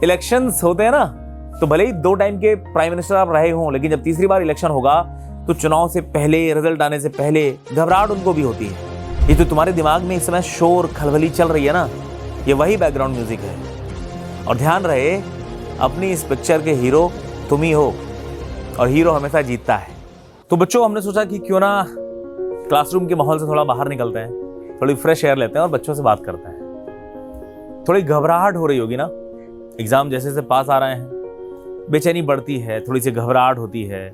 Elections होते हैं ना, तो भले ही 2 टाइम के प्राइम मिनिस्टर आप रहे हों, लेकिन जब तीसरी बार इलेक्शन होगा तो चुनाव से पहले, रिजल्ट आने से पहले घबराहट उनको भी होती है। ये तो तुम्हारे दिमाग में इस समय शोर खलबली चल रही है ना, ये वही बैकग्राउंड म्यूजिक है। और ध्यान रहे, अपनी इस पिक्चर के हीरो तुम ही हो और हीरो हमेशा जीतता है। तो बच्चों, हमने सोचा कि क्यों ना क्लासरूम के माहौल से थोड़ा बाहर निकलते हैं, थोड़ी फ्रेश एयर लेते हैं और बच्चों से बात करते हैं। थोड़ी घबराहट हो रही होगी ना, एग्जाम जैसे जैसे पास आ रहे हैं, बेचैनी बढ़ती है, थोड़ी सी घबराहट होती है,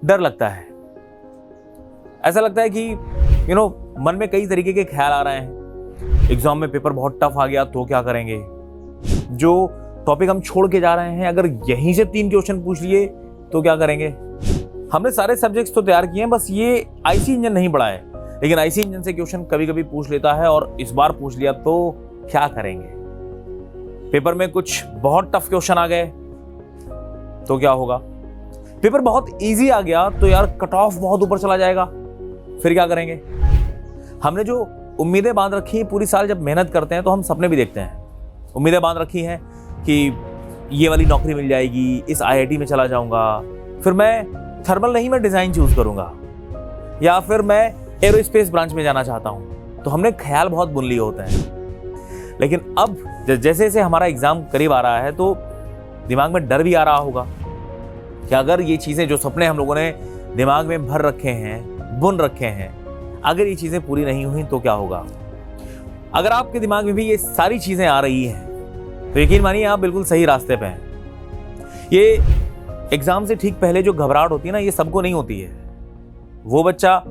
डर लगता है। ऐसा लगता है कि मन में कई तरीके के ख्याल आ रहे हैं। एग्जाम में पेपर बहुत टफ आ गया तो क्या करेंगे, जो टॉपिक हम छोड़ के जा रहे हैं अगर यहीं से 3 क्वेश्चन पूछ लिए तो क्या करेंगे। हमने सारे सब्जेक्ट्स तो तैयार किए हैं, बस ये आईसी इंजन नहीं पढ़ा है। लेकिन आईसी इंजन से क्वेश्चन कभी कभी पूछ लेता है, और इस बार पूछ लिया तो क्या करेंगे। पेपर में कुछ बहुत टफ क्वेश्चन आ गए तो क्या होगा। पेपर बहुत इजी आ गया तो यार कट ऑफ बहुत ऊपर चला जाएगा, फिर क्या करेंगे। हमने जो उम्मीदें बांध रखी हैं, पूरी साल जब मेहनत करते हैं तो हम सपने भी देखते हैं। उम्मीदें बांध रखी हैं कि ये वाली नौकरी मिल जाएगी, इस आईआईटी में चला जाऊंगा, फिर मैं थर्मल नहीं मैं डिजाइन चूज करूंगा, या फिर मैं एरोस्पेस ब्रांच में जाना चाहता हूं। तो हमने ख्याल बहुत बुन लिए होते हैं। लेकिन अब जैसे जैसे हमारा एग्जाम करीब आ रहा है तो दिमाग में डर भी आ रहा होगा कि अगर ये चीजें, जो सपने हम लोगों ने दिमाग में भर रखे हैं, बुन रखे हैं, अगर ये चीजें पूरी नहीं हुई तो क्या होगा। अगर आपके दिमाग में भी ये सारी चीजें आ रही हैं तो यकीन मानिए आप बिल्कुल सही रास्ते पे हैं। ये एग्जाम से ठीक पहले जो घबराहट होती है ना, ये सबको नहीं होती है। वो बच्चा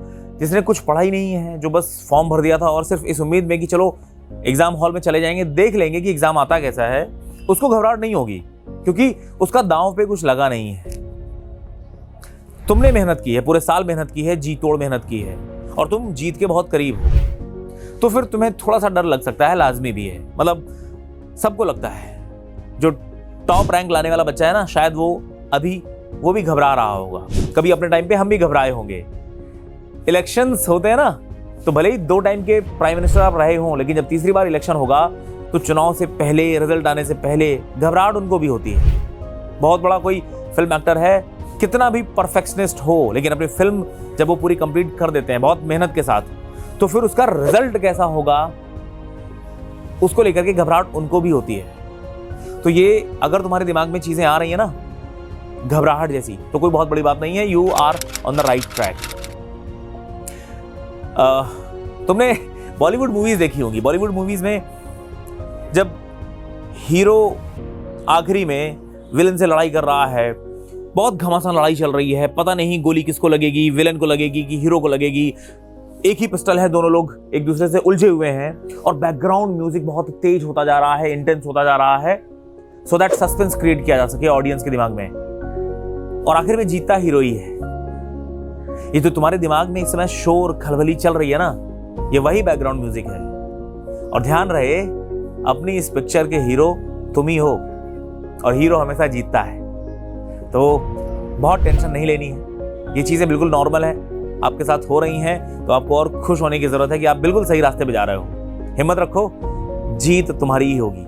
जिसने कुछ पढ़ा ही नहीं है, जो बस फॉर्म भर दिया था और सिर्फ इस उम्मीद में कि चलो एग्जाम हॉल में चले जाएंगे, देख लेंगे कि एग्जाम आता कैसा है, उसको घबराहट नहीं होगी, क्योंकि उसका दांव पे कुछ लगा नहीं है। तुमने मेहनत की है, पूरे साल मेहनत की है, जी तोड़ मेहनत की है, और तुम जीत के बहुत करीब हो। तो फिर तुम्हें थोड़ा सा डर लग सकता है, लाजमी भी है, मतलब सबको लगता है। जो टॉप रैंक लाने वाला बच्चा है ना, शायद वो भी घबरा रहा होगा। कभी अपने टाइम पे हम भी घबराए होंगे। इलेक्शंस होते हैं ना, तो भले ही 2 टाइम के प्राइम मिनिस्टर आप रहे हों, लेकिन जब तीसरी बार इलेक्शन होगा तो चुनाव से पहले, रिजल्ट आने से पहले घबराहट उनको भी होती है। बहुत बड़ा कोई फिल्म एक्टर है, कितना भी परफेक्शनिस्ट हो, लेकिन अपनी फिल्म जब वो पूरी कंप्लीट कर देते हैं बहुत मेहनत के साथ, तो फिर उसका रिजल्ट कैसा होगा उसको लेकर के घबराहट उनको भी होती है। तो ये अगर तुम्हारे दिमाग में चीजें आ रही है ना घबराहट जैसी, तो कोई बहुत बड़ी बात नहीं है, you are on the right track. तुमने बॉलीवुड मूवीज देखी होंगी। बॉलीवुड मूवीज में जब हीरो आखिरी में विलन से लड़ाई कर रहा है, बहुत घमासान लड़ाई चल रही है, पता नहीं गोली किसको लगेगी, विलन को लगेगी कि हीरो को लगेगी, एक ही पिस्टल है, दोनों लोग एक दूसरे से उलझे हुए हैं, और बैकग्राउंड म्यूजिक बहुत तेज होता जा रहा है, इंटेंस होता जा रहा है, सो दैट सस्पेंस क्रिएट किया जा सके ऑडियंस के दिमाग में, और आखिर में जीतता हीरो ही है। ये तो तुम्हारे दिमाग में इस समय शोर खलबली चल रही है ना, ये वही बैकग्राउंड म्यूजिक है। और ध्यान रहे, अपनी इस पिक्चर के हीरो तुम ही हो और हीरो हमेशा जीतता है। तो बहुत टेंशन नहीं लेनी है, ये चीजें बिल्कुल नॉर्मल है, आपके साथ हो रही हैं, तो आपको और खुश होने की जरूरत है कि आप बिल्कुल सही रास्ते पे जा रहे हो। हिम्मत रखो, जीत तुम्हारी ही होगी।